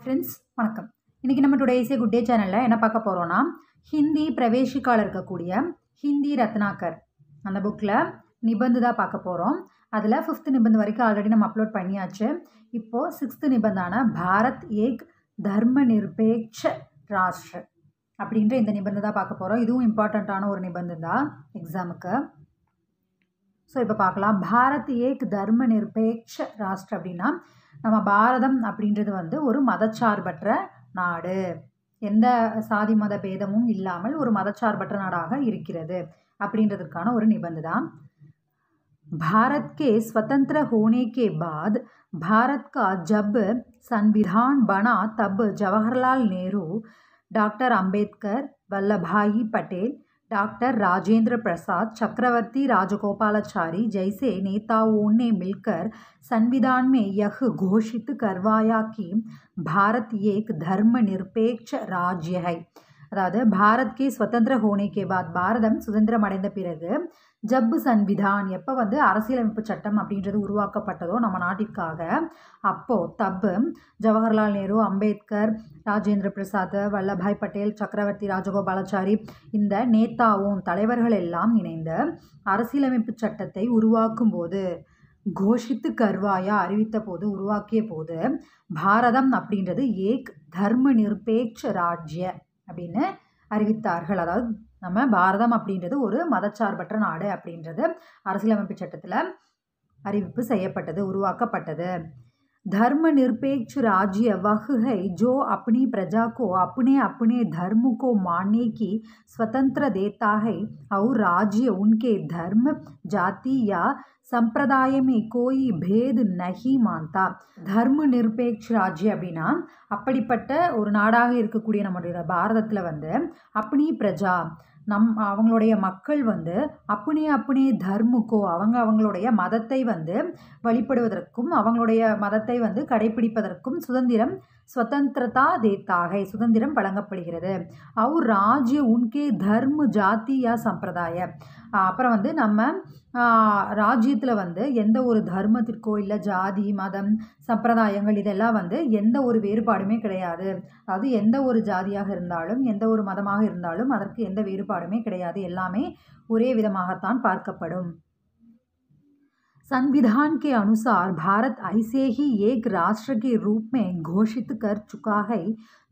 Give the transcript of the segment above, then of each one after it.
Friends வணக்கம். இன்றைக்கி நம்ம today is a good day சேனலில் என்ன பார்க்க போகிறோன்னா, ஹிந்தி பிரவேசிக்காவில் இருக்கக்கூடிய ஹிந்தி ரத்னாக்கர் அந்த புக்கில் நிபந்து தான் பார்க்க போகிறோம். அதில் 5th நிபந்து வரைக்கும் ஆல்ரெடி நம்ம அப்லோட் பண்ணியாச்சு. இப்போது 6th நிபந்தான பாரத் ஏக் தர்ம நிர்பேக்ஷ ராஷ்ட்ர அப்படின்ற இந்த நிபந்து தான் பார்க்க போகிறோம். இதுவும் இம்பார்ட்டண்ட்டான ஒரு நிபந்து தான் எக்ஸாமுக்கு. ஸோ இப்போ பார்க்கலாம். பாரத் ஏக் தர்ம நிர்பேக்ஷ ராஷ்ட்ர அப்படின்னா, நம்ம பாரதம் அப்படின்றது வந்து ஒரு மதச்சார்பற்ற நாடு, எந்த சாதி மத பேதமும் இல்லாமல் ஒரு மதச்சார்பற்ற நாடாக இருக்கிறது அப்படின்றதுக்கான ஒரு நிபந்து தான். भारत के स्वतंत्र होने के बाद भारत का जब संविधान बना तब जवाहरलाल नेहरू, डॉक्टर अंबेडकर, वल्लभ भाई पटेल, डॉक्टर राजेंद्र प्रसाद, चक्रवर्ती राजगोपालाचारी जैसे नेताओं ने मिलकर संविधान में यह घोषित करवाया कि भारत एक धर्मनिरपेक्ष राज्य है. அதாவது பாரத் கே சுதந்திர ஹோனே கே பாத், பாரதம் சுதந்திரம் அடைந்த பிறகு, ஜப் சன்விதான், எப்போ வந்து அரசியலமைப்பு சட்டம் அப்படின்றது உருவாக்கப்பட்டதோ நம்ம நாட்டிற்காக, அப்போது தப்பு ஜவஹர்லால் நேரு, அம்பேத்கர், ராஜேந்திர பிரசாத், வல்லபாய் பட்டேல், சக்கரவர்த்தி ராஜகோபாலாச்சாரி இந்த நேதாவும் தலைவர்கள் எல்லாம் இணைந்து அரசியலமைப்பு சட்டத்தை உருவாக்கும் போது, கோஷித்து கர்வாயா அறிவித்த போது, உருவாக்கிய போது, பாரதம் அப்படின்றது ஏக் தர்ம நிர்பேக்ஷ ராஜ்ய அப்படின்னு அறிவித்தார்கள். அதாவது நம்ம பாரதம் அப்படின்றது ஒரு மதச்சார்பற்ற நாடு அப்படின்றது அரசியலமைப்பு சட்டத்தில் அறிவிப்பு செய்யப்பட்டது, உருவாக்கப்பட்டது. धर्म निरपेक्ष राज्य वह है जो अपनी प्रजा को अपने अपने धर्म को मानने की स्वतंत्र देता है और राज्य उनके धर्म, जाति या संप्रदाय में कोई भेद नहीं मानता. தர்ம நிர்பேக்ஷ ராஜ்ய அப்படின்னா, அப்படிப்பட்ட ஒரு நாடாக இருக்கக்கூடிய நம்முடைய பாரதத்தில் வந்து அப்பனி பிரஜா, அவங்களுடைய மக்கள் வந்து அப்பனே தர்முக்கோ, அவங்களுடைய மதத்தை வந்து வழிபடுவதற்கும் அவங்களுடைய மதத்தை வந்து கடைபிடிப்பதற்கும் சுதந்திரம், ஸ்வதந்திரதா தேத்தாக, சுதந்திரம் வழங்கப்படுகிறது. அவர் ராஜ்ய உன்கே தர்ம ஜாதி யா சம்பிரதாய, அப்புறம் வந்து நம்ம ராஜ்யத்தில் வந்து எந்த ஒரு தர்மத்திற்கோ இல்லை ஜாதி மதம் சம்பிரதாயங்கள் இதெல்லாம் வந்து எந்த ஒரு வேறுபாடுமே கிடையாது. அதாவது எந்த ஒரு ஜாதியாக இருந்தாலும் எந்த ஒரு மதமாக இருந்தாலும் அதற்கு எந்த வேறுபாடுமே கிடையாது, எல்லாமே ஒரே விதமாகத்தான் பார்க்கப்படும். संविधान के अनुसार भारत ऐसे ही एक राष्ट्र के रूप में घोषित कर चुका है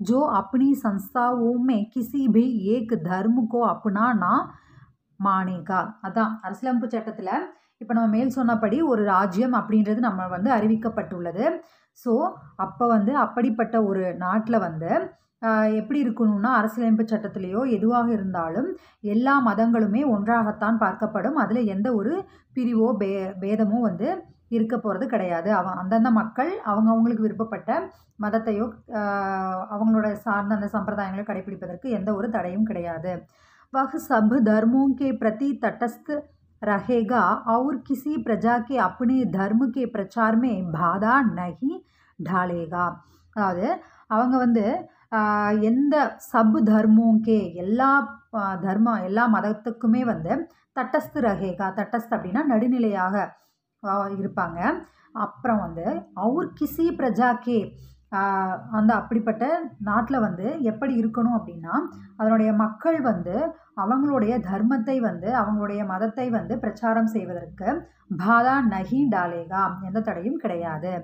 जो अपनी संस्थाओं में किसी भी एक धर्म को अपना ना मानेगा. அதான் அரசியலமைப்பு சட்டத்தில் இப்போ நம்ம மேல் சொன்னபடி ஒரு ராஜ்யம் அப்படின்றது நம்ம வந்து அறிவிக்கப்பட்டுள்ளது. ஸோ அப்போ வந்து அப்படிப்பட்ட ஒரு நாட்டில் வந்து எப்படி இருக்கணும்னா, அரசியலமைப்பு சட்டத்திலேயோ எதுவாக இருந்தாலும் எல்லா மதங்களுமே ஒன்றாகத்தான் பார்க்கப்படும். அதில் எந்த ஒரு பிரிவோ பேதமோ வந்து இருக்க போகிறது கிடையாது. அந்தந்த மக்கள் அவங்களுக்கு விருப்பப்பட்ட மதத்தையோ அவங்களோட சார்ந்த அந்த சம்பிரதாயங்களை கடைபிடிப்பதற்கு எந்த ஒரு தடையும் கிடையாது. वह सब धर्मों के प्रति तटस्थ रहेगा और किसी प्रजा के अपने धर्म के प्रचार में बाधा नहीं डालेगा. அதாவது அவங்க வந்து எந்த சப் தர்மோங்கே, எல்லா எல்லா மதத்துக்குமே வந்து தட்டஸ்து ரகேகா, தட்டஸ்து அப்படின்னா நடுநிலையாக இருப்பாங்க. அப்புறம் வந்து அவர் கிசி பிரஜாக்கே, அந்த அப்படிப்பட்ட நாட்டில் வந்து எப்படி இருக்கணும் அப்படின்னா, அதனுடைய மக்கள் வந்து அவங்களுடைய தர்மத்தை வந்து அவங்களுடைய மதத்தை வந்து பிரச்சாரம் செய்வதற்கு பாதா நஹி டாலேகா, எந்த தடையும் கிடையாது.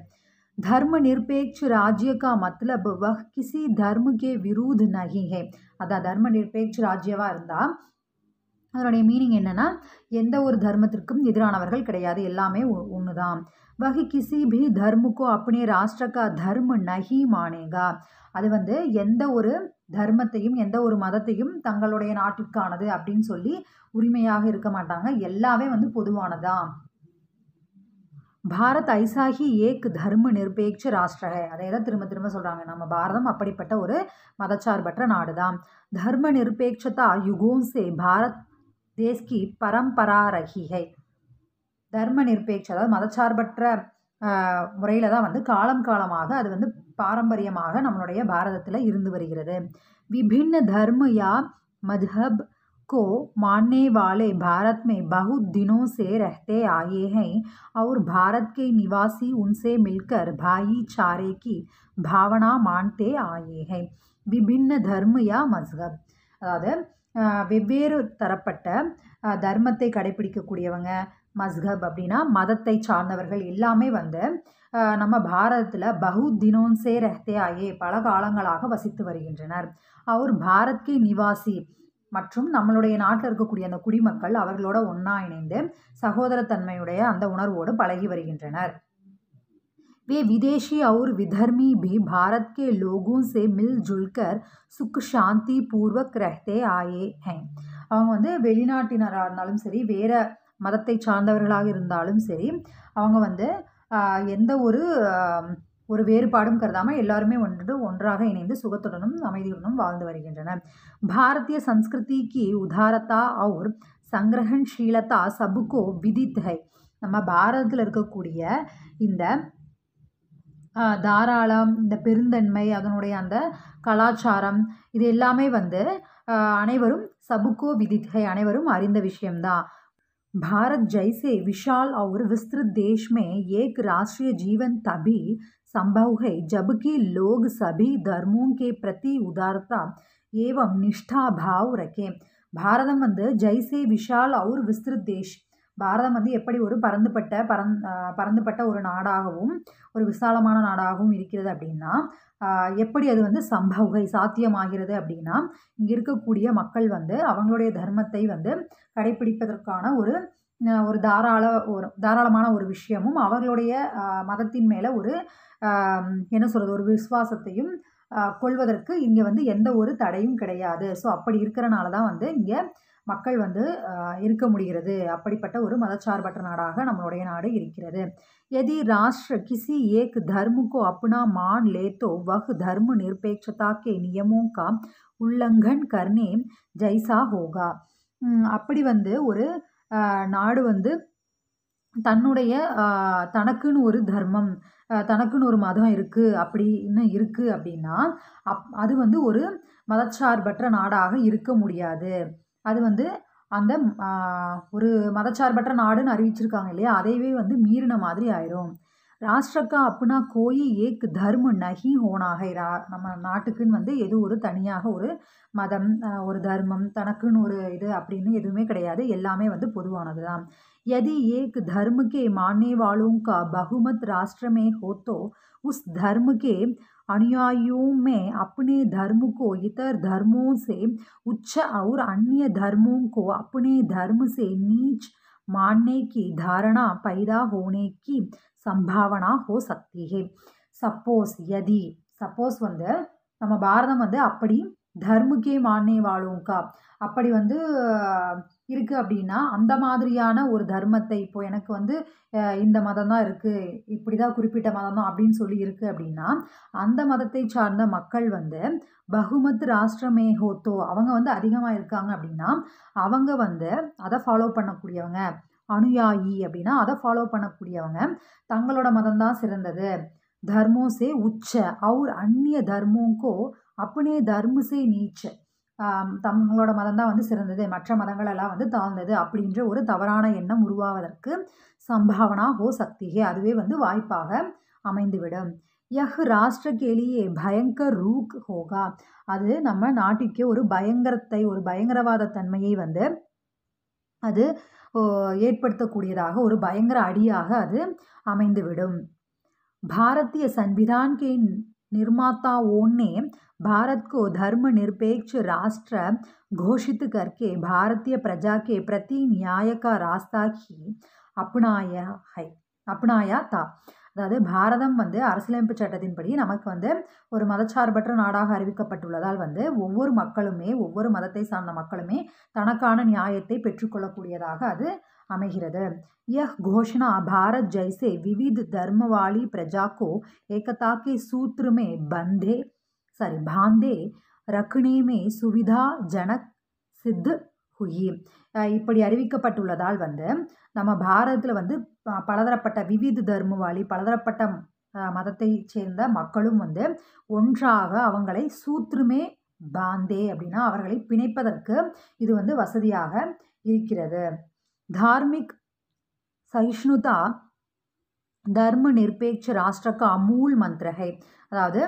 धर्म निरपेक्ष राज्य का मतलब वह किसी धर्म के विरुद्ध नहीं है. அதான் தர்ம நிரபேட்ச ராஜ்யவாக இருந்தால் அதனுடைய மீனிங் என்னென்னா, எந்த ஒரு தர்மத்திற்கும் எதிரானவர்கள் கிடையாது, எல்லாமே ஒன்று தான். वह किसी भी धर्म को अपने राष्ट्र का धर्म नहीं मानेगा. அது வந்து எந்த ஒரு தர்மத்தையும் எந்த ஒரு மதத்தையும் தங்களுடைய நாட்டிற்கானது அப்படின்னு சொல்லி உரிமையாக இருக்க மாட்டாங்க, எல்லாமே வந்து பொதுவானதான். பாரத் ஐசா ஹி ஏக் தர்ம நிர்பேக்ஷ ராஷ்டிர ஹை. அதை தான் திரும்ப திரும்ப சொல்கிறாங்க, நம்ம பாரதம் அப்படிப்பட்ட ஒரு மதச்சார்பற்ற நாடு தான். தர்ம நிர்பேக்ஷதா யுகோன் சே Bharat these Ki Parampara Rahi high. தர்ம நிர்பேக்ஷ, அதாவது மதச்சார்பற்ற முறையில் தான் வந்து காலம் காலமாக அது வந்து பாரம்பரியமாக நம்மளுடைய பாரதத்தில் இருந்து வருகிறது. விபின்ன தர்ம யா மத்ஹப் को मानने वाले भारत में बहुत दिनों से रहते आए हैं और भारत के निवासी उनसे मिलकर भाईचारे की भावना मानते आए हैं. विभिन्न धर्म या मजहब, அதாவது வெவ்வேறு தரப்பட்ட தர்மத்தை கடைபிடிக்கக்கூடியவங்க, மஸ்ஹப் அப்படின்னா மதத்தை சார்ந்தவர்கள் எல்லாமே வந்து நம்ம பாரதத்தில் பகுத் தினோன் சே ரஹ்தே ஆயே பல காலங்களாக வசித்து வருகின்றனர். அவர் பாரத் கே நிவாசி மற்றும் நம்மளுடைய நாட்டில் இருக்கக்கூடிய அந்த குடிமக்கள் அவர்களோட ஒன்றா இணைந்து சகோதரத்தன்மையுடைய அந்த உணர்வோடு பழகி வருகின்றனர். वे विदेशी और विधर्मी भी भारत के लोगों से मिलजुल कर सुख शांति पूर्वक रहते आए हैं. அவங்க வந்து வெளிநாட்டினராக இருந்தாலும் சரி, வேறு மதத்தை சார்ந்தவர்களாக இருந்தாலும் சரி, அவங்க வந்து எந்த ஒரு வேறுபாடும் கருதாமல் எல்லாருமே ஒன்றாக இணைந்து சுகத்துடனும் அமைதியுடனும் வாழ்ந்து வருகின்றனர். பாரதிய संस्कृति की उदारता और संग्रहणशीलता सबको विदित है. நம்ம பாரதத்தில் இருக்கக்கூடிய இந்த தாராளம், இந்த பெருந்தன்மை, அதனுடைய அந்த கலாச்சாரம், இது எல்லாமே வந்து அனைவரும் சபுக்கோ விதித் है, அனைவரும் அறிந்த விஷயம்தான். भारत जैसे विशाल और विस्तृत देश में एक राष्ट्रीय जीवन तभी संभव है जबकि लोग सभी धर्मों के प्रति उदारता एवं निष्ठा भाव रखें. பாரதம் வந்து ஜெய்சே விஷால் और विस्तृत देश, பாரதம் வந்து எப்படி ஒரு பரந்துபட்ட ஒரு நாடாகவும் ஒரு விசாலமான நாடாகவும் இருக்கிறது அப்படின்னா, எப்படி அது வந்து சம்பவகை சாத்தியமாகிறது அப்படின்னா, இங்கே இருக்கக்கூடிய மக்கள் வந்து அவங்களுடைய தர்மத்தை வந்து கடைபிடிப்பதற்கான ஒரு தாராளமான ஒரு விஷயமும், அவர்களுடைய மதத்தின் மேலே என்ன சொல்கிறது, ஒரு விசுவாசத்தையும் கொள்வதற்கு இங்கே வந்து எந்த ஒரு தடையும் கிடையாது. ஸோ அப்படி இருக்கிறனால தான் வந்து இங்கே மக்கள் வந்து இருக்க முடிகிறது. அப்படிப்பட்ட ஒரு மதச்சார்பற்ற நாடாக நம்மளுடைய நாடு இருக்கிறது. यदि राष्ट्र किसी एक धर्म को अपना मान ले तो वह धर्म निरपेक्षता के नियमों का उल्लंघन करने जैसा होगा. அப்படி வந்து ஒரு நாடு வந்து தன்னுடைய தனக்குன்னு ஒரு தர்மம், தனக்குன்னு ஒரு மதம் இருக்குது அப்படின்னா அது வந்து ஒரு மதச்சார்பற்ற நாடாக இருக்க முடியாது. அது வந்து அந்த ஒரு மதச்சார்பற்ற நாடுன்னு அறிவிச்சிருக்காங்க இல்லையா, அதைவே வந்து மீறின மாதிரி ஆயிரும். ராஷ்டிரக்கா அப்புனா கோயி ஏக் தர்ம நஹி ஹோனாகை, நம்ம நாட்டுக்குன்னு வந்து எது ஒரு தனியாக ஒரு மதம், ஒரு தர்மம், தனக்குன்னு ஒரு இது அப்படின்னு எதுவுமே கிடையாது. எல்லாமே வந்து பொதுவானது தான். यदि एक धर्म के मानने वालों का बहुमत राष्ट्र में हो तो उस धर्म के अनुयायियों में अपने धर्म को इतर धर्मों से उच्च और अन्य धर्मों को अपने धर्म से नीच मानने की धारणा पैदा होने की संभावना हो सकती है. सपोज வந்து நம்ம பாரதம் வந்து அப்படி தர்முக்கே மானே வாழுங்கா அப்படி வந்து இருக்குது அப்படின்னா, அந்த மாதிரியான ஒரு தர்மத்தை, இப்போது எனக்கு வந்து இந்த மதம் தான் இருக்குது, இப்படி தான் குறிப்பிட்ட மதம் தான் அப்படின்னு சொல்லி இருக்குது அப்படின்னா, அந்த மதத்தை சார்ந்த மக்கள் வந்து பகுமத் ராஷ்டிரமே ஹோத்தோ, அவங்க வந்து அதிகமாக இருக்காங்க அப்படின்னா, அவங்க வந்து அதை ஃபாலோ பண்ணக்கூடியவங்க, அனுயாயி அப்படின்னா அதை ஃபாலோ பண்ணக்கூடியவங்க தங்களோட மதம் தான் சிறந்தது. धर्मों से उच्च और अन्य धर्मों को अपने धर्म से नीच, தங்களோட மதம் தான் வந்து சிறந்தது, மற்ற மதங்கள் எல்லாம் வந்து தாழ்ந்தது அப்படின்ற ஒரு தவறான எண்ணம் உருவாவதற்கு சம்பாவனா ஹோ சக்தி ஹே, அதுவே வந்து வாய்ப்பாக அமைந்துவிடும். யஹ் ராஷ்டிர கேலியே பயங்கர் ரூக் ஹோகா, அது நம்ம நாட்டிற்கு ஒரு பயங்கரத்தை, ஒரு பயங்கரவாத தன்மையை வந்து அது ஏற்படுத்தக்கூடியதாக, ஒரு பயங்கர அடியாக அது அமைந்துவிடும். भारतीय संविधान के निर्माताओं ने भारत को धर्मनिरपेक्ष राष्ट्र घोषित करके भारतीय प्रजा के प्रति न्याय का रास्ता ही अपनाया था. அதாவது பாரதம் வந்து அரசியலமைப்பு சட்டத்தின்படி நமக்கு வந்து ஒரு மதச்சார்பற்ற நாடாக அறிவிக்கப்பட்டுள்ளதால் வந்து ஒவ்வொரு மக்களுமே, ஒவ்வொரு மதத்தை சார்ந்த மக்களுமே தனக்கான நியாயத்தை பெற்றுக்கொள்ளக்கூடியதாக அது அமைகிறது. यह घोषणा भारत जैसे विविध धर्म वाली प्रजा को एकता के सूत्र में बांधे रखने में सुविधाजनक सिद्ध हुई. இப்படி அறிவிக்கப்பட்டுள்ளதால் வந்து நம்ம பாரதத்தில் வந்து பலதரப்பட்ட விவித தர்மவாளி, பலதரப்பட்ட மதத்தை சேர்ந்த மக்களும் வந்து ஒன்றாக அவங்களை சூத்ருமே பாந்தே அப்படின்னா அவர்களை பிணைப்பதற்கு இது வந்து வசதியாக இருக்கிறது. தார்மிக் சகிஷ்ணுதா தர்ம நிர்பேட்ச ராஷ்டிரக்க அமூல் மந்திரகை. அதாவது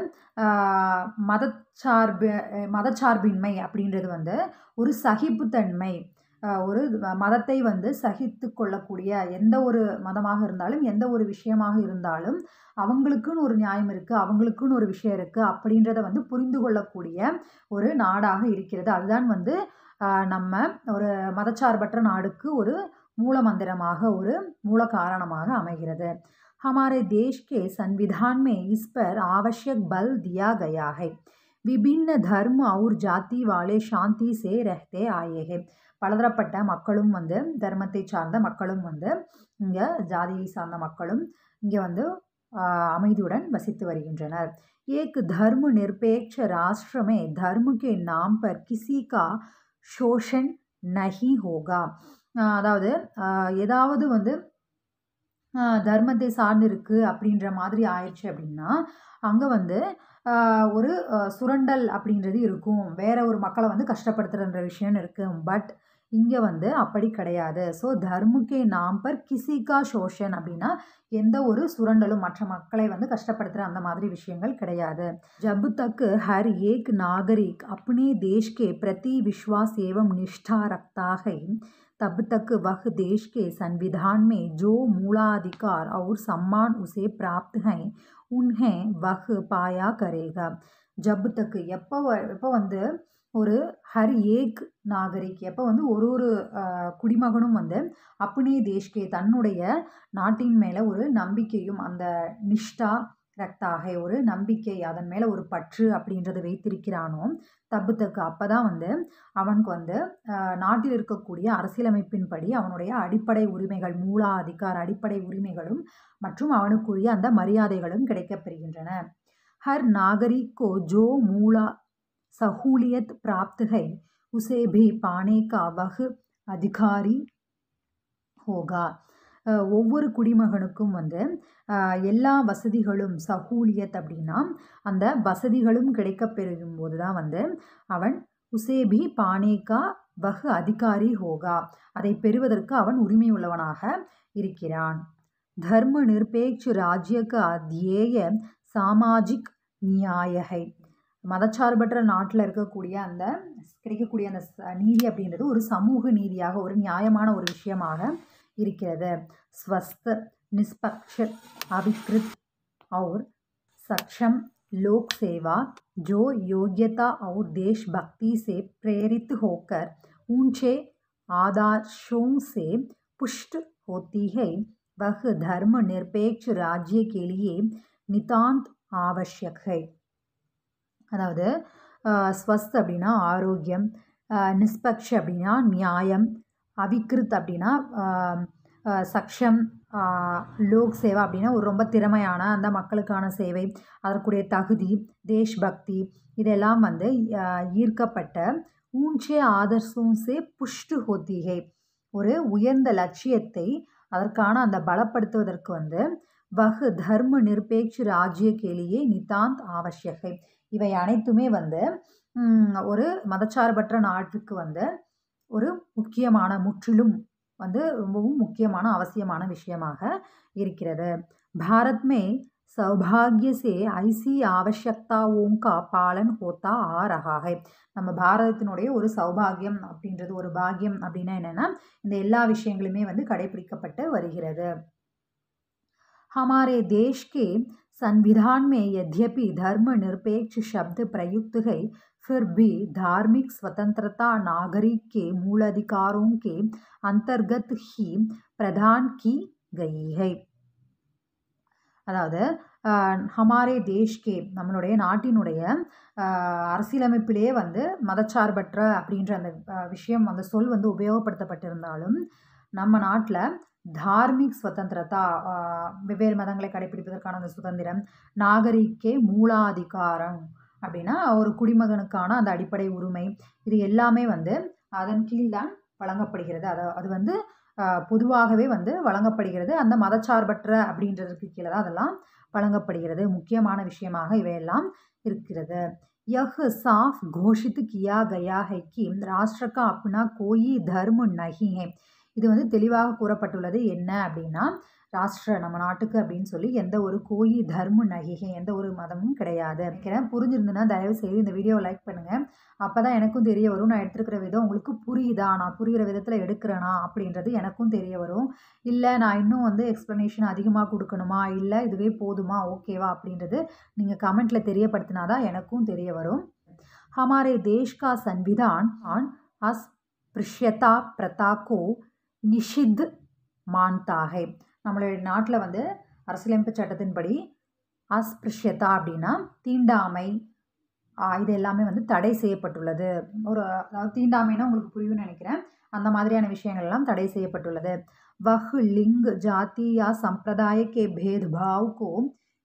மதச்சார்பின்மை அப்படின்றது வந்து ஒரு சகிப்புத்தன்மை, ஒரு மதத்தை வந்து சகித்து கொள்ளக்கூடிய, எந்த ஒரு மதமாக இருந்தாலும் எந்த ஒரு விஷயமாக இருந்தாலும் அவங்களுக்குன்னு ஒரு நியாயம் இருக்குது, அவங்களுக்குன்னு ஒரு விஷயம் இருக்குது அப்படின்றத வந்து புரிந்து கொள்ளக்கூடிய ஒரு நாடாக இருக்கிறது. அதுதான் வந்து நம்ம ஒரு மதச்சார்பற்ற நாடுக்கு ஒரு மூல மந்திரமாக, ஒரு மூல காரணமாக அமைகிறது. हमारे देश के संविधान में इस पर आवश्यक बल दिया गया है. विभिन्न धर्म और जाति वाले शांति से रहते आए हैं. பலதரப்பட்ட மக்களும் வந்து தர்மத்தை சார்ந்த மக்களும் வந்து இங்கே ஜாதியை சார்ந்த மக்களும் இங்கே வந்து அமைதியுடன் வசித்து வருகின்றனர். एक धर्म निरपेक्ष राष्ट्र में धर्म के नाम पर किसी का शोषण नहीं होगा. அதாவது ஏதாவது வந்து தர்மத்தை சார்ந்து இருக்குது அப்படின்ற மாதிரி ஆயிடுச்சு அப்படின்னா அங்கே வந்து ஒரு சுரண்டல் அப்படின்றது இருக்கும், வேற ஒரு மக்களை வந்து கஷ்டப்படுத்துகிற விஷயம் இருக்குது. பட் இங்கே வந்து அப்படி கிடையாது. ஸோ தர்முக்கே நாம் பர் கிசிகா சோஷன் அப்படின்னா எந்த ஒரு சுரண்டலும் மற்ற மக்களை வந்து கஷ்டப்படுத்துகிற அந்த மாதிரி விஷயங்கள் கிடையாது. ஜப் தக் ஹர் ஏக் நாகரிக் அப்னே தேஷ் கே பிரதி விஸ்வாஸ் एवं निष्ठा रखता है तब तक वह देश के संविधान में जो मूलाधिकार और सम्मान उसे प्राप्त हैं उन्हें वह पाया करेगा. जब तक எப்போ வந்து ஒரு ஹர் ஏக் நாகரிக், எப்போ வந்து ஒரு குடிமகனும் வந்து அப்னே தேஷ்கே தன்னுடைய நாட்டின் மேலே ஒரு நம்பிக்கையும், அந்த நிஷ்டா ரக்தாக ஒரு நம்பிக்கை, அதன் மேலே ஒரு பற்று அப்படின்றத வைத்திருக்கிறானோ தப்புத்தக்கு அப்போ தான் வந்து அவனுக்கு வந்து நாட்டில் இருக்கக்கூடிய அரசியலமைப்பின்படி அவனுடைய அடிப்படை உரிமைகள், மூலாதிகார அடிப்படை உரிமைகளும் மற்றும் அவனுக்குரிய அந்த மரியாதைகளும் கிடைக்கப்பெறுகின்றன. ஹர் நாகரிக் को जो மூலா सहूलियत प्राप्त है उसे भी पाने का वह अधिकारी होगा. ஒவ்வொரு குடிமகனுக்கும் வந்து எல்லா வசதிகளும், சஹூலியத் அப்படின்னா அந்த வசதிகளும் கிடைக்கப்பெறும் போது தான் வந்து அவன் உசேபி பானேகா வஹ் அதிகாரி ஹோகா, அதை பெறுவதற்கு அவன் உரிமை உள்ளவனாக இருக்கிறான். தர்ம நிர்பேட்ச ராஜ்யக அத்தியேய சாமாஜிக் நியாயகை. மதச்சார்பற்ற நாட்டில் இருக்கக்கூடிய அந்த கிடைக்கக்கூடிய அந்த நீதி அப்படின்றது ஒரு சமூக நீதியாக, ஒரு நியாயமான ஒரு விஷயமாக இருக்கிறது. स्वस्थ निष्पक्ष अभिकृत और सक्षम लोक सेवा जो योग्यता और देशभक्ति से प्रेरित होकर ऊंचे आदर्शों से पुष्ट होती है वह धर्म निरपेक्ष राज्य के लिए नितांत आवश्यक है. அதாவது ஸ்வஸ்த் அப்படின்னா ஆரோக்கியம், நிஷ்பக்ஷ அப்படின்னா நியாயம், அவிக்ருத் அப்படின்னா சக்ஷம், லோக் சேவா அப்படின்னா ஒரு ரொம்ப திறமையான அந்த மக்களுக்கான சேவை, அதற்குடைய தகுதி, தேஷ்பக்தி, இதெல்லாம் வந்து ஈர்க்கப்பட்ட ஊஞ்சே ஆதர்சோன்சே புஷ்டு ஹோத்திகை, ஒரு உயர்ந்த லட்சியத்தை அதற்கான அந்த பலப்படுத்துவதற்கு வந்து வஹ் தர்ம நிர்பேட்ச ராஜ்ய கேலியே நிதாந்த் ஆவசியகை. இவை அனைத்துமே வந்து ஒரு மதச்சார்பற்ற நாட்டுக்கு வந்து ஒரு முக்கியமான, முற்றிலும் வந்து ரொம்பவும் முக்கியமான அவசியமான விஷயமாக இருக்கிறது. பாரத் में सौभाग्य से ऐसी आवश्यकताओं का पालन होता आ रहा है. நம்ம பாரதத்தினுடைய ஒரு சௌபாகியம் அப்படின்றது, ஒரு பாக்கியம் அப்படின்னா என்னென்னா இந்த எல்லா விஷயங்களுமே வந்து கடைபிடிக்கப்பட்டு வருகிறது. हमारे देश के संविधान में यद्यपि धर्म निरपेक्ष शब्द प्रयुक्त है फिर भी धार्मिक स्वतंत्रता नागरिक के मूलाधिकारों के अंतर्गत ही प्रदान की गई है. அதாவது ஹமாரே தேஷ்கே நம்மளுடைய நாட்டினுடைய அரசியலமைப்பிலேயே வந்து மதச்சார்பற்ற அப்படின்ற அந்த விஷயம், அந்த சொல் வந்து உபயோகப்படுத்தப்பட்டிருந்தாலும் நம்ம நாட்டில் தார்மிக் சுதந்திரதா, வெவ்வேறு மதங்களை கடைபிடிப்பதற்கான அந்த சுதந்திரம், நாகரிக்கே மூலாதிகாரம் அப்படின்னா ஒரு குடிமகனுக்கான அந்த அடிப்படை உரிமை, இது எல்லாமே வந்து அதன் கீழ்தான் வழங்கப்படுகிறது. அது வந்து பொதுவாகவே வந்து வழங்கப்படுகிறது. அந்த மதச்சார்பற்ற அப்படின்றதுக்கு கீழே தான் அதெல்லாம் வழங்கப்படுகிறது. முக்கியமான விஷயமாக இவையெல்லாம் இருக்கிறது. यह साफ घोषित किया गया है कि राष्ट्र का अपना कोई धर्म नहीं है. இது வந்து தெளிவாக கூறப்பட்டுள்ளது என்ன அப்படின்னா, ராஷ்டிர நம்ம நாட்டுக்கு அப்படின்னு சொல்லி எந்த ஒரு கோயி தர்ம நகிகை எந்த ஒரு மதமும் கிடையாது. நினைக்கிறேன் புரிஞ்சிருந்துன்னா தயவு செய்து இந்த வீடியோவை லைக் பண்ணுங்க. அப்பதான் எனக்கும் தெரிய வரும் நான் எடுத்துருக்கிற விதம் உங்களுக்கு புரியுதா, நான் புரிகிற விதத்தில் எடுக்கிறேனா அப்படின்றது எனக்கும் தெரிய வரும். இல்லை நான் இன்னும் வந்து எக்ஸ்ப்ளனேஷன் அதிகமாக கொடுக்கணுமா, இல்லை இதுவே போதுமா, ஓகேவா அப்படின்றது நீங்கள் கமெண்ட்டில் தெரியப்படுத்தினாதான் எனக்கும் தெரிய வரும். हमारे देश का संविधान अस्पृश्यता प्रथा को निषिद्ध मानता है. நம்மளுடைய நாட்டில் வந்து அரசியலமைப்பு சட்டத்தின்படி அஸ்பிருஷ்யதா அப்படின்னா தீண்டாமை, இது எல்லாமே வந்து தடை செய்யப்பட்டுள்ளது. அதாவது தீண்டாமைன்னா உங்களுக்கு புரியும்னு நினைக்கிறேன். அந்த மாதிரியான விஷயங்கள் எல்லாம் தடை செய்யப்பட்டுள்ளது. वह लिंग जाति या संप्रदाय के भेदभाव को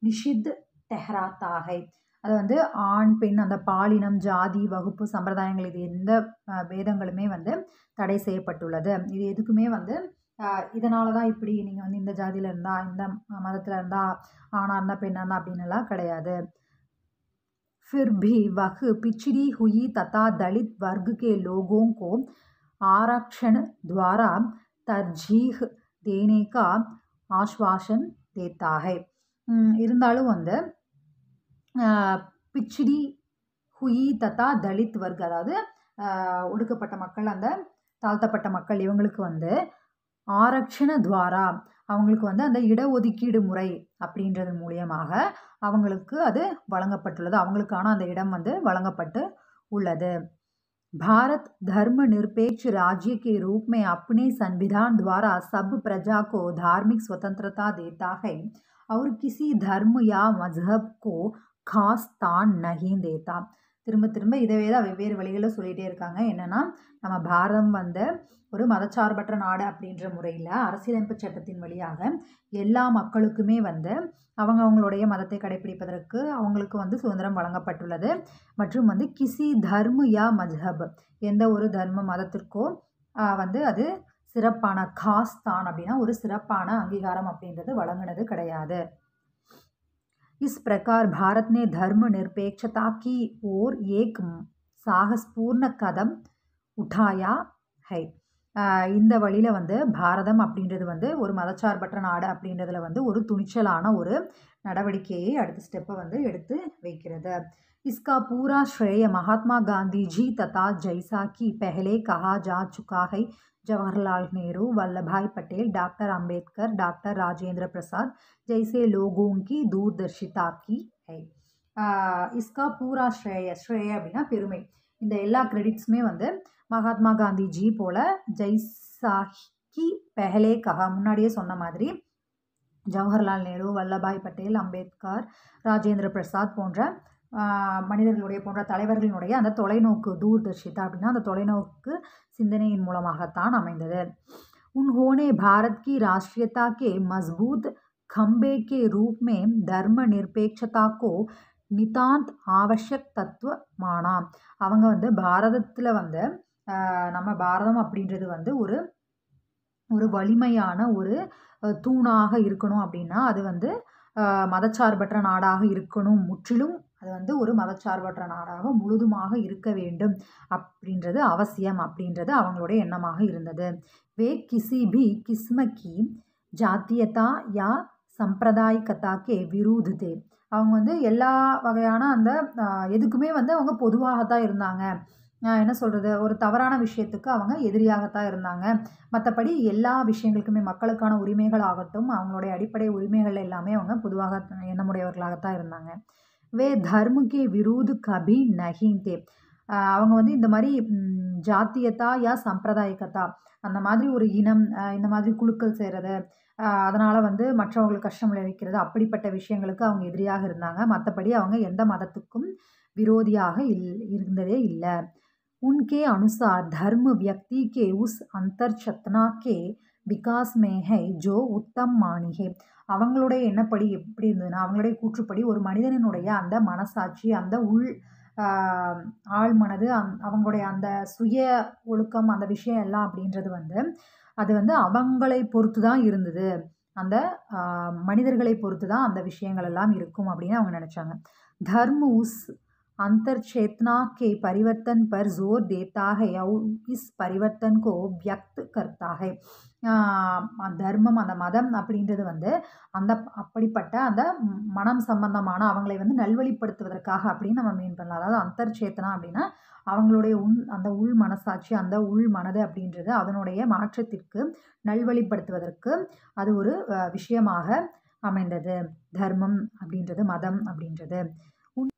निषिद्ध ठहराता है. அது வந்து ஆண் பெண் அந்த பாலினம் ஜாதி வகுப்பு சம்பிரதாயங்கள் இது எந்த பேதங்களுமே வந்து தடை செய்யப்பட்டுள்ளது. இது எதுக்குமே வந்து இதனால தான் இப்படி நீங்கள் வந்து இந்த ஜாதியில் இருந்தால் இந்த மதத்தில் இருந்தால் ஆணாக இருந்தால் பெண்ணாக இருந்தால் அப்படின்னுலாம் கிடையாது. फिर भी वह पिछड़ी हुई तथा दलित वर्ग के लोगों को आरक्षण द्वारा तरजीह देने का आश्वासन देता है. இருந்தாலும் வந்து பிச்சடி ஹுயி தத்தா தலித் வர்க் அதாவது ஒடுக்கப்பட்ட மக்கள் அந்த தாழ்த்தப்பட்ட மக்கள் இவங்களுக்கு வந்து ஆரக்ஷண துவாரா அவங்களுக்கு வந்து அந்த இடஒதுக்கீடு முறை அப்படின்றது மூலியமாக அவங்களுக்கு அது வழங்கப்பட்டுள்ளது. அவங்களுக்கான அந்த இடம் வந்து வழங்கப்பட்டு உள்ளது. भारत धर्मनिरपेक्ष राज्य के रूप में अपने संविधान द्वारा सब प्रजा को धार्मिक स्वतंत्रता देता है और किसी धर्म या मजहब को खास स्थान नहीं देता. திரும்ப திரும்ப இதவே தான் வெவ்வேறு வழிகளில் சொல்லிகிட்டே இருக்காங்க. என்னென்னா நம்ம பாரதம் வந்து ஒரு மதச்சார்பற்ற நாடு அப்படின்ற முறையில் அரசியலமைப்பு சட்டத்தின் வழியாக எல்லா மக்களுக்குமே வந்து அவங்களுடைய மதத்தை கடைபிடிப்பதற்கு அவங்களுக்கு வந்து சுதந்திரம் வழங்கப்பட்டுள்ளது. மற்றும் வந்து கிசி தர்ம யா மஜ்ஹப் எந்த ஒரு தர்ம மதத்திற்கோ வந்து அது சிறப்பான காஸ்தான் அப்படின்னா ஒரு சிறப்பான அங்கீகாரம் அப்படின்றது வழங்கினது கிடையாது. इस प्रकार भारत ने धर्मनिरपेक्षता की ओर एक साहसपूर्ण कदम उठाया है. இந்த வழியில் வந்து பாரதம் அப்படின்றது வந்து ஒரு மதச்சார்பற்ற நாடு அப்படின்றதுல வந்து ஒரு துணிச்சலான ஒரு நடவடிக்கையை அடுத்த ஸ்டெப்பை வந்து எடுத்து வைக்கிறது. इसका पूरा श्रेय महात्मा गांधी जी तथा जैसा कि पहले कहा जा चुका है जवाहरलाल नेहरू, वल्लभ भाई पटेल, डॉक्टर अंबेडकर, डॉक्टर राजेंद्र प्रसाद जैसे लोगों की दूरदर्शिता की है. इसका पूरा श्रेय அப்படின்னா பெருமை. இந்த எல்லா கிரெடிட்ஸுமே வந்து மகாத்மா காந்தி ஜி போல ஜெய்சாஹி பெஹலே கஹா முன்னாடியே சொன்ன மாதிரி ஜவஹர்லால் நேரு, வல்லபாய் பட்டேல், அம்பேத்கர், ராஜேந்திர பிரசாத் போன்ற மனிதர்களுடைய போன்ற தலைவர்களினுடைய அந்த தொலைநோக்கு दूरदर्शिता அப்படின்னா அந்த தொலைநோக்கு சிந்தனையின் மூலமாகத்தான் அமைந்தது. उन्होंने भारत की राष्ट्रीयता के मजबूत खंबे के रूप में धर्मनिरपेक्षता को नितांत आवश्यक तत्व माना. அவங்க வந்து பாரதத்தில் வந்து நம்ம பாரதம் அப்படின்றது வந்து ஒரு வலிமையான ஒரு தூணாக இருக்கணும் அப்படின்னா அது வந்து மதச்சார்பற்ற நாடாக இருக்கணும். முற்றிலும் அது வந்து ஒரு மதச்சார்பற்ற நாடாக முழுதுமாக இருக்க வேண்டும் அப்படின்றது அவசியம் அப்படின்றது அவங்களுடைய எண்ணமாக இருந்தது. வே கிசி பி கிஸ்ம கி ஜாத்தியதா யா சம்பிரதாயிகதா கே விருத் தே. அவங்க வந்து எல்லா வகையான அந்த எதுக்குமே வந்து அவங்க பொதுவாகத்தான் இருந்தாங்க. என்ன சொல்கிறது, ஒரு தவறான விஷயத்துக்கு அவங்க எதிரியாகத்தான் இருந்தாங்க. மற்றபடி எல்லா விஷயங்களுக்குமே மக்களுக்கான உரிமைகள் ஆகட்டும் அவங்களுடைய அடிப்படை உரிமைகள் எல்லாமே அவங்க பொதுவாக எண்ணமுடையவர்களாகத்தான் இருந்தாங்க. வே தர்முக்கே விருது கபி நஹீன் தே. அவங்க வந்து இந்த மாதிரி ஜாத்தியதா யா சம்பிரதாயிகதா அந்த மாதிரி ஒரு இனம் இந்த மாதிரி குழுக்கள் செய்கிறது அதனால் வந்து மற்றவங்களுக்கு கஷ்டம் விளைவிக்கிறது அப்படிப்பட்ட விஷயங்களுக்கு அவங்க எதிரியாக இருந்தாங்க. மற்றபடி அவங்க எந்த மதத்துக்கும் விரோதியாக இருந்ததே இல்லை. उनके अनुसार धर्म व्यक्ति के उस अंतर चेतना के विकास में है जो उत्तम मानी है. அவங்களுடைய எண்ணப்படி எப்படி இருந்ததுன்னா அவங்களுடைய கூற்றுப்படி ஒரு மனிதனுடைய அந்த மனசாட்சி அந்த ஆழ்மனது அவங்களுடைய அந்த சுய ஒழுக்கம் அந்த விஷயம் எல்லாம் அப்படின்றது வந்து அது வந்து அவங்களை பொறுத்து தான் இருந்தது. அந்த மனிதர்களை பொறுத்து தான் அந்த விஷயங்கள் எல்லாம் இருக்கும் அப்படின்னு அவங்க நினச்சாங்க. தர்ம உஸ் अंतर चेतना के परिवर्तन पर जोर देता है और इस परिवर्तन को व्यक्त करता है. தர்மம் அந்த மதம் அப்படின்றது வந்து அந்த அப்படிப்பட்ட அந்த மனம் சம்பந்தமான அவங்களை வந்து நல்வழிப்படுத்துவதற்காக அப்படின்னு நம்ம மீன் பண்ணலாம். அதாவது அந்தர் சேத்தனா அப்படின்னா அவங்களுடைய அந்த உள் மனசாட்சி அந்த உள் மனது அப்படின்றது அதனுடைய மாற்றத்திற்கு நல்வழிப்படுத்துவதற்கு அது ஒரு விஷயமாக அமைந்தது. தர்மம் அப்படின்றது மதம் அப்படின்றது.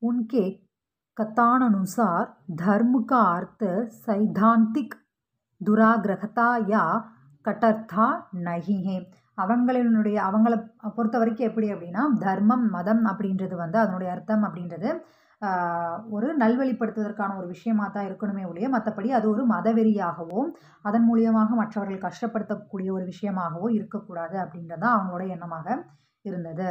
उनके कथनानुसार धर्म का अर्थ सैद्धांतिक दुराग्रहता या कटरता नहीं है. அவங்கள பொறுத்த வரைக்கும் எப்படி அப்படின்னா தர்மம் மதம் அப்படின்றது வந்து அதனுடைய அர்த்தம் அப்படின்றது ஒரு நல்வழிப்படுத்துவதற்கான ஒரு விஷயமாக தான் இருக்கணுமே ஒழிய மற்றபடி அது ஒரு மதவெறியாகவோ அதன் மூலியமாக மற்றவர்கள் கஷ்டப்படுத்தக்கூடிய ஒரு விஷயமாகவோ இருக்கக்கூடாது அப்படின்றது தான் அவங்களோட எண்ணமாக இருந்தது.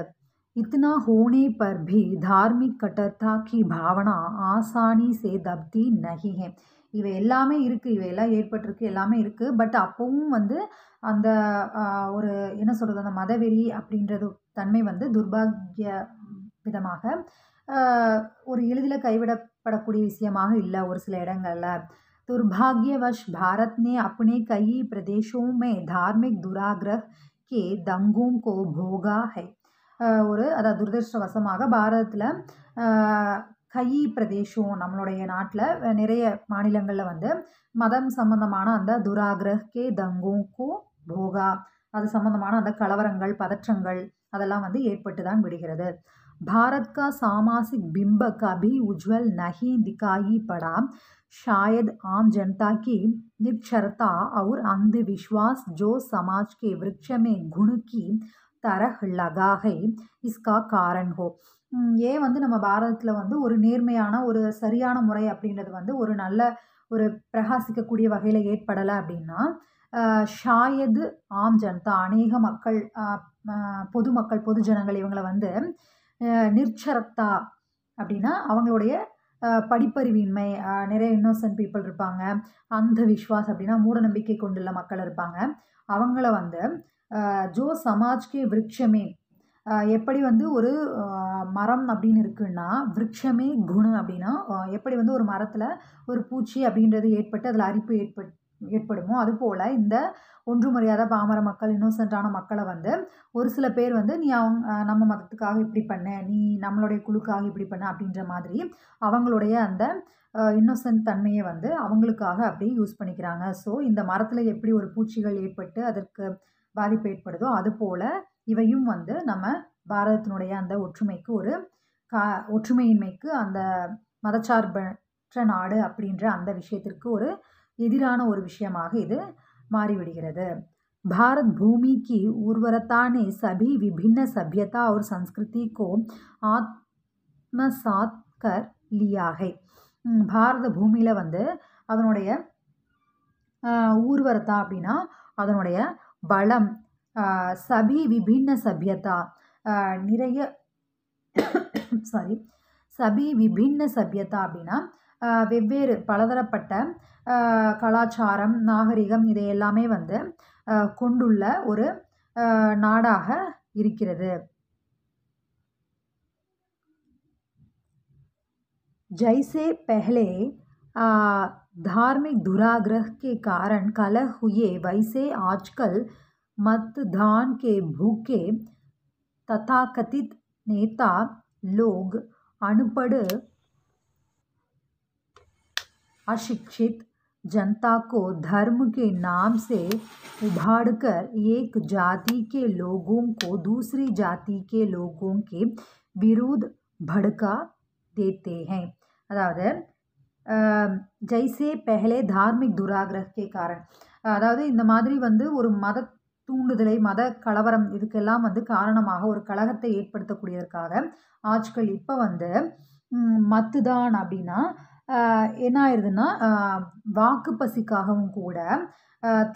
इतना होने पर भी धार्मिक कट्टरता की भावना आसानी से दबती नहीं है. இவை எல்லாமே இருக்குது, இவையெல்லாம் ஏற்பட்டிருக்கு, எல்லாமே இருக்குது. பட் அப்பவும் வந்து அந்த ஒரு என்ன சொல்கிறது அந்த மதவெறி அப்படின்றது தன்மை வந்து துர்பாகிய விதமாக ஒரு எளிதில் கைவிடப்படக்கூடிய விஷயமாக இல்லை ஒரு சில இடங்களில். दुर्भाग्यवश भारत ने अपने कई प्रदेशों में धार्मिक दुराग्रह के दंगों को भोगा है. அதாவது துரதிருஷ்டவசமாக பாரதத்தில் கை பிரதேசம் நம்மளுடைய நாட்டில் நிறைய மாநிலங்களில் வந்து மதம் சம்பந்தமான அந்த துராகிரகே தங்கோங்கோ போகா அது சம்பந்தமான அந்த கலவரங்கள் பதற்றங்கள் அதெல்லாம் வந்து ஏற்பட்டு தான் விடுகிறது. भारत का सामाजिक बिंब कभी उज्जवल नहीं दिखाई पड़ा. शायद आम जनता की निरक्षरता और अंधविश्वास जो समाज के वृक्ष में गुण की तरह लगा है इसका कारण हो. ஏன் வந்து நம்ம பாரதத்தில் வந்து ஒரு நேர்மையான ஒரு சரியான முறை அப்படின்றது வந்து ஒரு நல்ல ஒரு பிரகாசிக்கக்கூடிய வகையில் ஏற்படலை அப்படின்னா ஷாயது ஆம் ஜனதா அநேக மக்கள் பொதுமக்கள் பொதுஜனங்கள் இவங்களை வந்து நிர்ச்சரத்தா அப்படின்னா அவங்களுடைய படிப்பறிவின்மை நிறைய இன்னோசன்ட் பீப்புள் இருப்பாங்க. அந்த விஸ்வாஸ் அப்படின்னா மூட நம்பிக்கை கொண்டுள்ள மக்கள் இருப்பாங்க. அவங்கள வந்து ஜோ சமாஜ்கே விருட்சமே எப்படி வந்து ஒரு மரம் அப்படின்னு இருக்குன்னா விருட்சமே குணம் அப்படின்னா எப்படி வந்து ஒரு மரத்தில் ஒரு பூச்சி அப்படின்றது ஏற்பட்டு அதில் அரிப்பு ஏற்படுமோ அதுபோல் இந்த ஒன்றுமறியாத பாமர மக்கள் இன்னோசென்ட்டான மக்களை வந்து ஒரு சில பேர் வந்து நீ நம்ம மதத்துக்காக இப்படி பண்ண நீ நம்மளுடைய குழுக்காக இப்படி பண்ண அப்படின்ற மாதிரி அவங்களுடைய அந்த இன்னோசென்ட் தன்மையை வந்து அவங்களுக்காக அப்படியே யூஸ் பண்ணிக்கிறாங்க. ஸோ இந்த மரத்தில் எப்படி ஒரு பூச்சிகள் ஏற்பட்டு அதற்கு பாதிப்பு ஏற்படுதோ அதுபோல் இவையும் வந்து நம்ம பாரதத்தினுடைய அந்த ஒற்றுமைக்கு ஒரு ஒற்றுமையின்மைக்கு அந்த மதச்சார்பற்ற நாடு அப்படின்ற அந்த விஷயத்திற்கு ஒரு எதிரான ஒரு விஷயமாக இது மாறிவிடுகிறது. भारत भूमि की उर्वरता ने सभी विभिन्न सभ्यता और संस्कृति को आत्मसात कर लिया है. பாரத பூமியில் வந்து அதனுடைய ஊர்வரத்தா அப்படின்னா அதனுடைய பலம் சபி விபின்ன சபியதா நிறைய சபி விபின்ன சபியதா அப்படின்னா வெவ்வேறு பலதரப்பட்ட கலாச்சாரம் நாகரிகம் இதை எல்லாமே வந்து கொண்டுள்ள ஒரு நாடாக இருக்கிறது. जैसे पहले धार्मिक दुराग्रह के कारण कलह हुए वैसे आजकल मतदान के भूखे तथाकथित नेता लोग अनपढ़ अशिक्षित जनता को धर्म के नाम से उभाड़कर एक जाति के लोगों को दूसरी जाति के लोगों के विरुद्ध भड़का देते हैं. அதாவது ஜெய்சே பெஹலே தார்மிக் துராகிரக கே காரண் அதாவது இந்த மாதிரி வந்து ஒரு மத தூண்டுதலை மத கலவரம் இதுக்கெல்லாம் வந்து காரணமாக ஒரு கலகத்தை ஏற்படுத்தக்கூடியதற்காக ஆட்கள் இப்போ வந்து மத்துதான் அப்படின்னா என்ன ஆயிடுதுன்னா வாக்கு பசிக்காகவும் கூட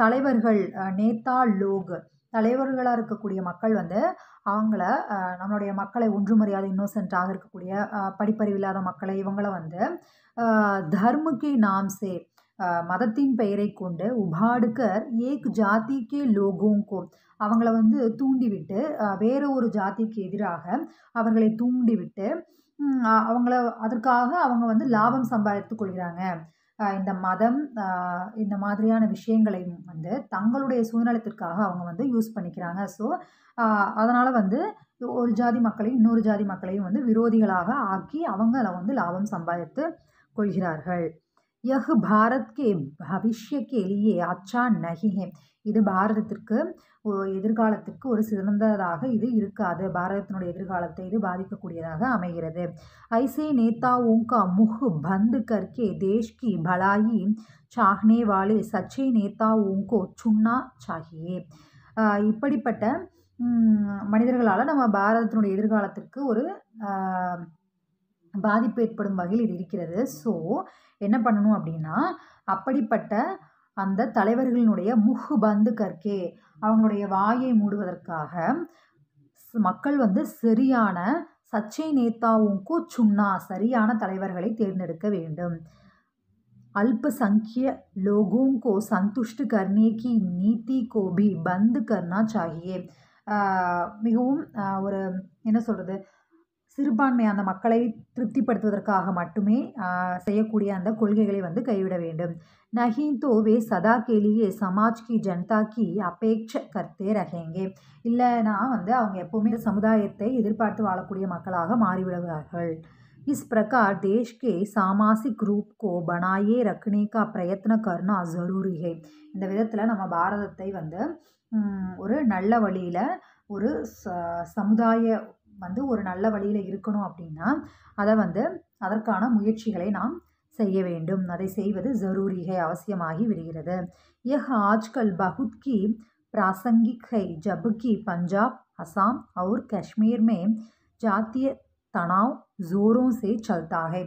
தலைவர்கள் நேதா லோக் தலைவர்களாக இருக்கக்கூடிய மக்கள் வந்து அவங்கள நம்மளுடைய மக்களை ஒன்றுமறியாத இன்னோசென்ட்டாக இருக்கக்கூடிய படிப்பறிவில்லாத மக்களை இவங்கள வந்து தர்மக்கே நாம்சே மதத்தின் பெயரை கொண்டு உபாடுக்கர் ஏக் ஜாதிக்கே லோகோங்கோ அவங்கள வந்து தூண்டிவிட்டு வேற ஒரு ஜாதிக்கு எதிராக அவர்களை தூண்டிவிட்டு அவங்கள அதற்காக அவங்க வந்து லாபம் சம்பாதித்து கொள்கிறாங்க. இந்த மதம் இந்த மாதிரியான விஷயங்களையும் வந்து தங்களுடைய சுயநலத்திற்காக அவங்க வந்து யூஸ் பண்ணிக்கிறாங்க. ஸோ அதனால் வந்து ஒரு ஜாதி மக்களையும் இன்னொரு ஜாதி மக்களையும் வந்து விரோதிகளாக ஆக்கி அவங்கள வந்து லாபம் சம்பாதித்து கொள்கிறார்கள். यह भारत के भविष्य के लिए अच्छा नहीं है. இது பாரதத்திற்கு எதிர்காலத்திற்கு ஒரு சிறந்ததாக இது இருக்காது. பாரதத்தினுடைய எதிர்காலத்தை இது பாதிக்கக்கூடியதாக அமைகிறது. ऐसे नेताओं का मुँह बंद करके देश की भलाई चाहने वाले सच्चे नेताओं को चुनना चाहिए. இப்படிப்பட்ட மனிதர்களால் நம்ம பாரதத்தினுடைய எதிர்காலத்திற்கு ஒரு பாதிப்பு ஏற்படும் வகையில் இது இருக்கிறது. ஸோ என்ன பண்ணணும் அப்படின்னா, அப்படிப்பட்ட அந்த தலைவர்களினுடைய முஹ் பந்து கற்கே அவங்களுடைய வாயை மூடுவதற்காக மக்கள் வந்து சரியான சச்சை நேதாவுக்கு சுன்னா சரியான தலைவர்களை தேர்ந்தெடுக்க வேண்டும். अल्पसंख्य लोगों को संतुष्ट करने की नीति को भी बंद करना चाहिए. மிகவும் ஒரு என்ன சொல்கிறது, சிறுபான்மை அந்த மக்களை திருப்திப்படுத்துவதற்காக மட்டுமே செய்யக்கூடிய அந்த கொள்கைகளை வந்து கைவிட வேண்டும். नहीं तो वे सदा के लिए समाज की जनता की अपेक्षा करते रहेंगे. இல்லைனா வந்து அவங்க எப்போவுமே சமுதாயத்தை எதிர்பார்த்து வாழக்கூடிய மக்களாக மாறிவிடுவார்கள். इस प्रकार देश के सामाजिक रूप को बनाए रखने का प्रयत्न करना ज़रूरी है. இந்த விதத்தில் நம்ம பாரதத்தை வந்து ஒரு நல்ல வழியில் ஒரு சமுதாய வந்து ஒரு நல்ல வழியில் இருக்கணும் அப்படின்னா அதை வந்து அதற்கான முயற்சிகளை நாம் செய்ய வேண்டும். அதை செய்வது ज़रूरी அவசியமாகி விடுகிறது. यह आजकल बहुत की प्रासंगिक है जबकि पंजाब, असम और कश्मीर में जातीय तनाव जोरों से चलता है.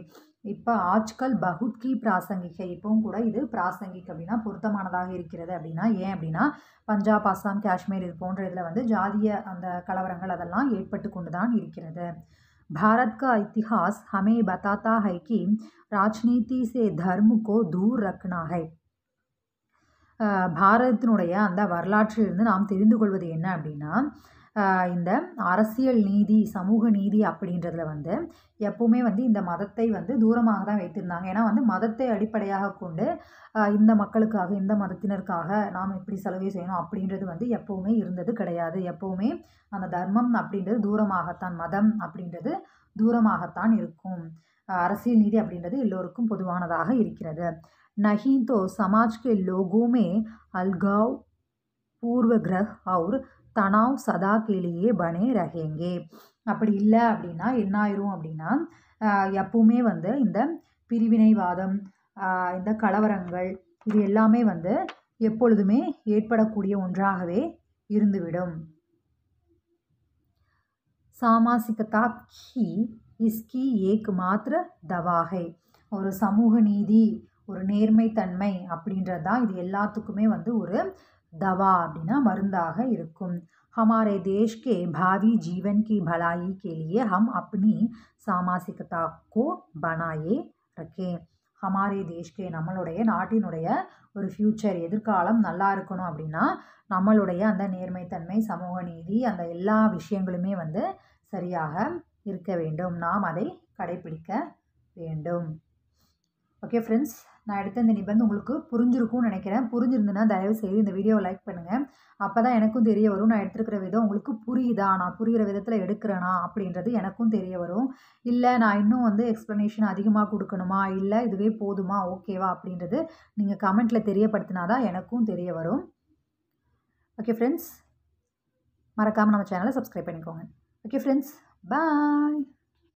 இப்போ ஆஜ்கல் பகுத் கி பிராசங்கிக் இப்பவும் கூட இது பிராசங்கிக் அப்படின்னா பொருத்தமானதாக இருக்கிறது. அப்படின்னா ஏன் அப்படின்னா பஞ்சாப், அசாம், காஷ்மீர் இது போன்ற இதில் வந்து ஜாதிய அந்த கலவரங்கள் அதெல்லாம் ஏற்பட்டு கொண்டு தான் இருக்கிறது. भारत का इतिहास हमें बताता है कि राजनीति से धर्म को दूर रखना है. பாரதத்தினுடைய அந்த வரலாற்றிலிருந்து நாம் தெரிந்து கொள்வது என்ன அப்படின்னா, இந்த அரசியல் நீதி, சமூக நீதி அப்படின்றதுல வந்து எப்பவுமே வந்து இந்த மதத்தை வந்து தூரமாக தான் வைத்திருந்தாங்க. ஏன்னா வந்து மதத்தை அடிப்படையாக கொண்டு இந்த மக்களுக்காக இந்த மதத்தினருக்காக நாம் இப்படி செலவு செய்யணும் அப்படின்றது வந்து எப்பவுமே இருந்தது கிடையாது. எப்பவுமே அந்த தர்மம் அப்படின்றது தூரமாகத்தான், மதம் அப்படின்றது தூரமாகத்தான் இருக்கும். அரசியல் நீதி அப்படின்றது எல்லோருக்கும் பொதுவானதாக இருக்கிறது. नहीं तो समाज के लोगों में अलगाव, पूर्वग्रह और तनाव सदा के लिए बने रहेंगे. அப்படி இல்லை அப்படின்னா என்ன ஆயிரும் அப்படின்னா எப்பவுமே வந்து இந்த பிரிவினைவாதம், இந்த கலவரங்கள் இது எல்லாமே வந்து எப்பொழுதுமே ஏற்படக்கூடிய ஒன்றாகவே இருந்துவிடும். सामाजिकता ही इसकी एकमात्र दवा है. ஒரு சமூக நீதி, ஒரு நேர்மைத்தன்மை அப்படின்றது தான் இது எல்லாத்துக்குமே வந்து ஒரு दवा அப்படின்னா மருந்தாக இருக்கும். हमारे देश के भावी जीवन की भलाई के लिए हम अपनी सामाजिकता को बनाए रखें. हमारे देश के நம்மளுடைய நாட்டினுடைய ஒரு ஃப்யூச்சர் எதிர்காலம் நல்லா இருக்கணும் அப்படின்னா நம்மளுடைய அந்த நேர்மைத்தன்மை, சமூக நீதி அந்த எல்லா விஷயங்களுமே வந்து சரியாக இருக்க வேண்டும். நாம் அதை கடைபிடிக்க வேண்டும். ஓகே ஃப்ரெண்ட்ஸ், நான் எடுத்த இந்த நிபந்தனை உங்களுக்கு புரிஞ்சிருக்கும்னு நினைக்கிறேன். புரிஞ்சிருந்துன்னா தயவுசெய்து இந்த வீடியோவை லைக் பண்ணுங்கள். அப்போ தான் எனக்கும் தெரிய வரும் நான் எடுத்துருக்கிற விதம் உங்களுக்கு புரியுதா, நான் புரிகிற விதத்தில் எடுக்கிறேனா அப்படின்றது எனக்கும் தெரிய வரும். இல்லை நான் இன்னும் வந்து எக்ஸ்ப்ளனேஷன் அதிகமாக கொடுக்கணுமா, இல்லை இதுவே போதுமா, ஓகேவா அப்படின்றது நீங்கள் கமெண்ட்டில் தெரியப்படுத்தினா தான் எனக்கும் தெரிய வரும். ஓகே ஃப்ரெண்ட்ஸ், மறக்காமல் நம்ம சேனலை சப்ஸ்கிரைப் பண்ணிக்கோங்க. ஓகே ஃப்ரெண்ட்ஸ், பாய்.